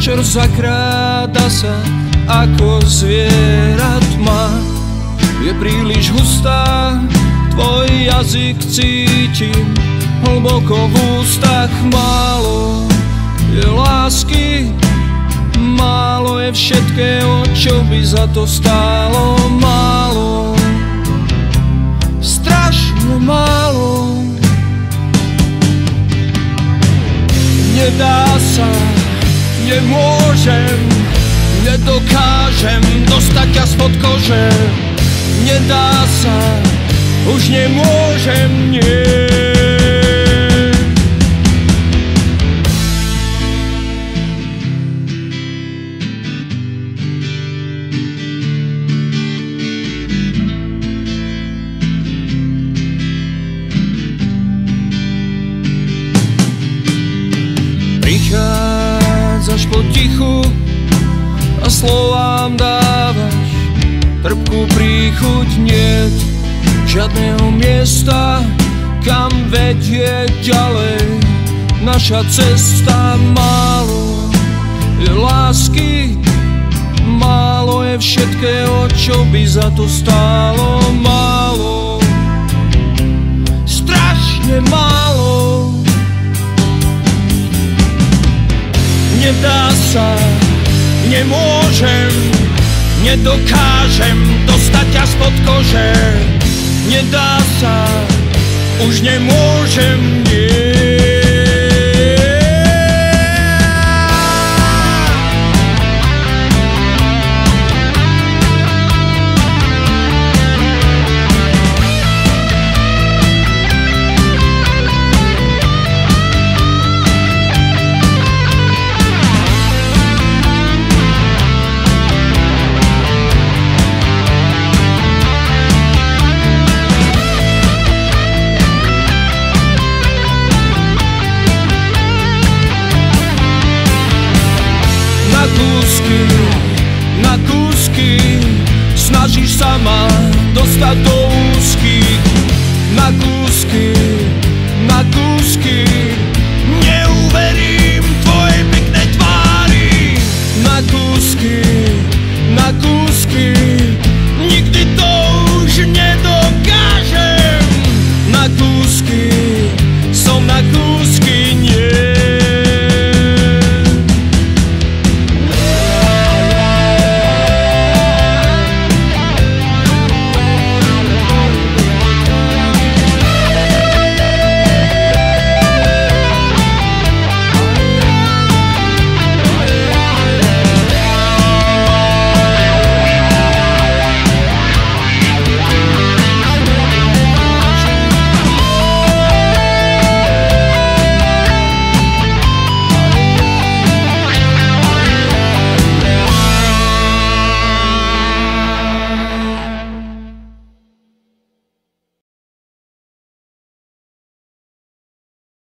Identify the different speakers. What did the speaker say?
Speaker 1: Večer zakráda sa ako zviera tma. Je príliš hustá, tvoj jazyk cítim hlboko v ústach. Málo je lásky, málo je všetkého, čo by za to stálo. Málo, strašne málo. Nedá sa, nemôžem, nedokážem dostať ťa spod kože. Nedá sa, už nemôžem, nie. Prichádzaš potichu a slovám dávaš trpkú príchuť. Niet žiadneho miesta, kam vedie ďalej naša cesta. Málo je lásky, málo je všetkého, čo by za to stálo. Málo, strašne málo. Nedá sa, nemôžem, nedokážem dostať ťa spod kože. Nedá sa, už nemôžem, nie. Na kúsky snažíš sa ma dostať do úzkých. Na kúsky